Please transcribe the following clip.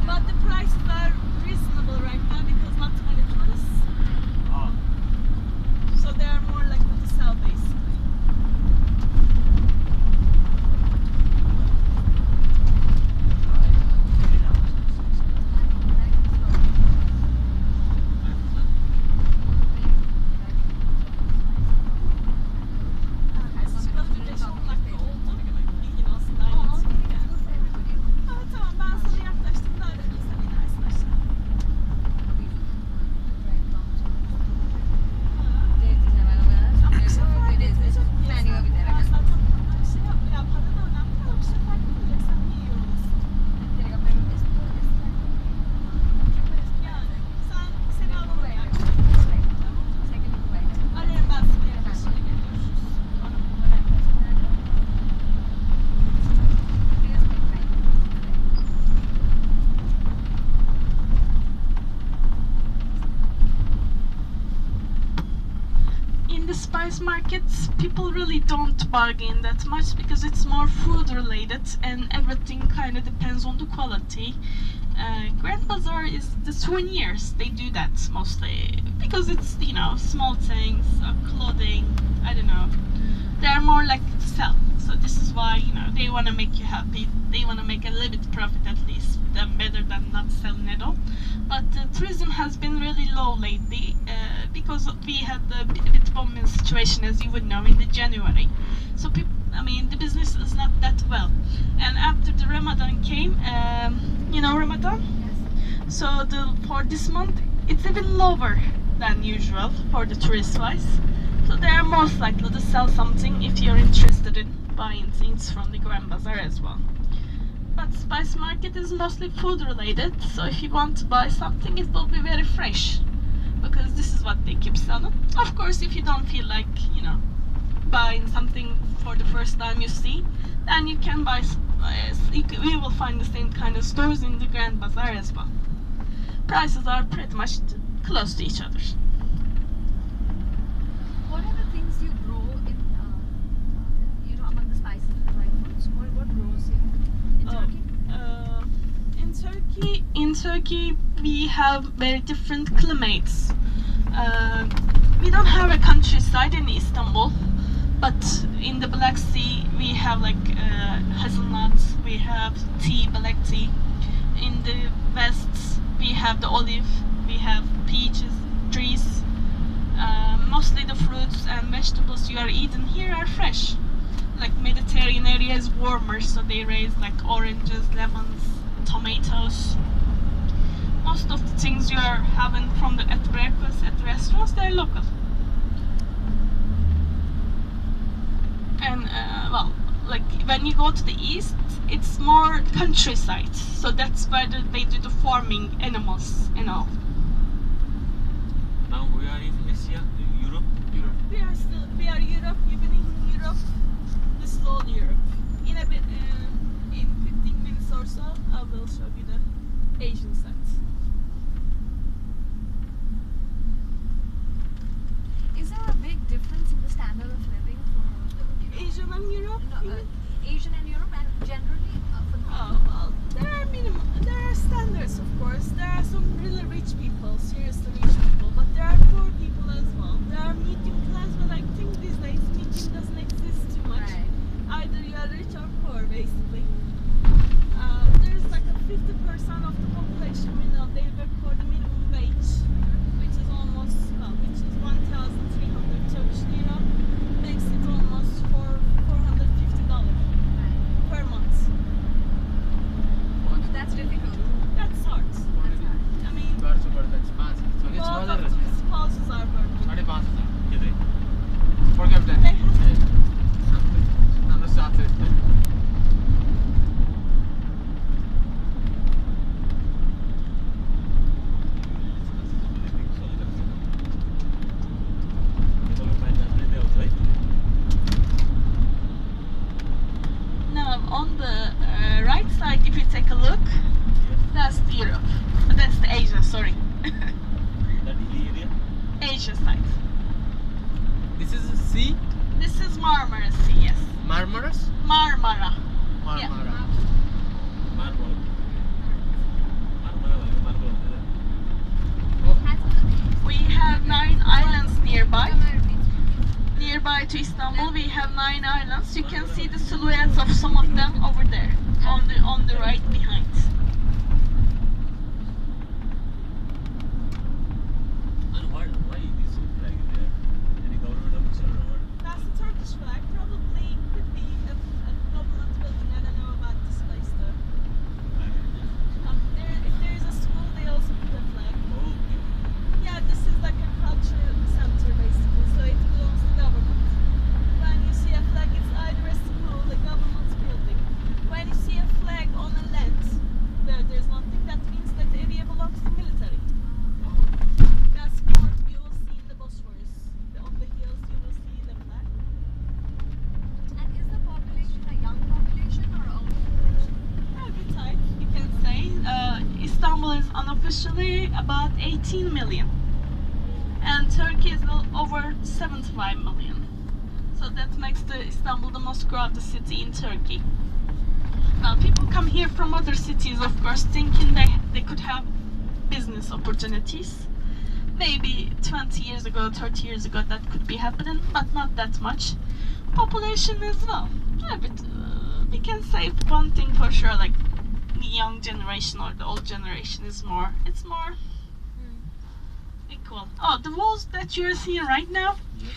But the prices are reasonable right now because not many tourists. So they are more likely to sell basically. Çıkalı bir 5-10 dakika oldu. Bilgin olsun daha iyi çıktık yani. Ama tamam ben sana yaklaştığımda ararım sen inersin aşağı. Ama bir şey fark etmeyecek ki. Ben zaten bundan şey yapmıyor. Ya para da önemli ama bir şey fark etmeyeceksen niye yorulursun? Yani sen seni alalım yani. Ararım ben seni yaklaşınca görüşürüz. In the spice markets, people really don't bargain that much because it's more food related and everything kind of depends on the quality. Grand Bazaar is the souvenirs. They do that mostly because it's, you know, small things, clothing, I don't know. They're more likely to sell. So this is why, you know, they want to make you happy. They want to make a little bit profit at least, then better than not selling at all. But tourism has been really low lately because we had the bit bombing situation, as you would know, in the January. So the business is not that well. And after the Ramadan came, you know Ramadan? Yes. So for this month, it's even lower than usual for the tourist-wise. So they are most likely to sell something if you're interested in buying things from the Grand Bazaar as well. But spice market is mostly food related, so if you want to buy something, it will be very fresh because this is what they keep selling. Of course, if you don't feel like, you know, buying something for the first time you see, then you can buy. We will find the same kind of stores in the Grand Bazaar as well. Prices are pretty much close to each other. What are the things you grow in, among the spices and the dried fruits? What grows here in Turkey? In Turkey, we have very different climates. We don't have a countryside in Istanbul, but in the Black Sea we have like hazelnuts, we have tea, black tea. In the west we have the olive, we have peaches trees. Mostly the fruits and vegetables you are eating here are fresh. Like Mediterranean area is warmer, so they raise like oranges, lemons, tomatoes. Most of the things you are having at breakfast at restaurants, they're local. And like when you go to the east, it's more countryside, so that's where they do the farming animals and all. Now we are in Asia, Europe. We are Europe. You've been in Europe. This is all Europe. In a bit, in 15 minutes or so, I will show you the Asian side. Is there a big difference in the standard of living for the Asian and Europe? Asian and Europe, and generally for the Oh, well, there are standards, of course. There are some really rich people, seriously rich people, but there are poor people as well. There are medium class, but I think these days medium doesn't exist too much. Right. Either you are rich or poor, basically. There's like a 50% of the population we know they work for the minimum wage, which is almost, which is 1,300 Turkish lira, makes it almost $450 per month. that's difficult. That's hard. I mean, both of the spouses are working. They Now, on the right side, if you take a look, that's the Europe. That's the Asia, sorry. That area. Asia side. This is a sea. This is Marmara Sea, yes. Marmaras? Marmara. Marmara. Marble. Marble var ya, marble var ya. Oh, We have 9 islands nearby. Ömer Bey. Nearby to Istanbul, we have 9 islands. You can see the silhouettes of some of them over there, on the right behind. And why this flag is there? Any government official or what? That's the Turkish flag. Probably could be a government building. I don't know about this place though. If there is a school, they also put a flag. Okay. Yeah, this is like a culture center basically, so it belongs to government. When you see a flag, it's either a school, a government building. When you see a flag on a land, there's nothing, that means that area belongs to military. That's what you will see in the Bosphorus. On the hills, you will see the flag. And is the population a young population or old population? Every type. You can say Istanbul is unofficially about 18 million, and Turkey is over 75 million. So that makes Istanbul the most crowded city in Turkey. Now people come here from other cities, of course, thinking they could have business opportunities. Maybe 20 years ago, 30 years ago, that could be happening, but not that much. Population as well. Yeah, but we can say one thing for sure, like the young generation or the old generation is more, it's more equal. Oh, the walls that you're seeing right now, Yes.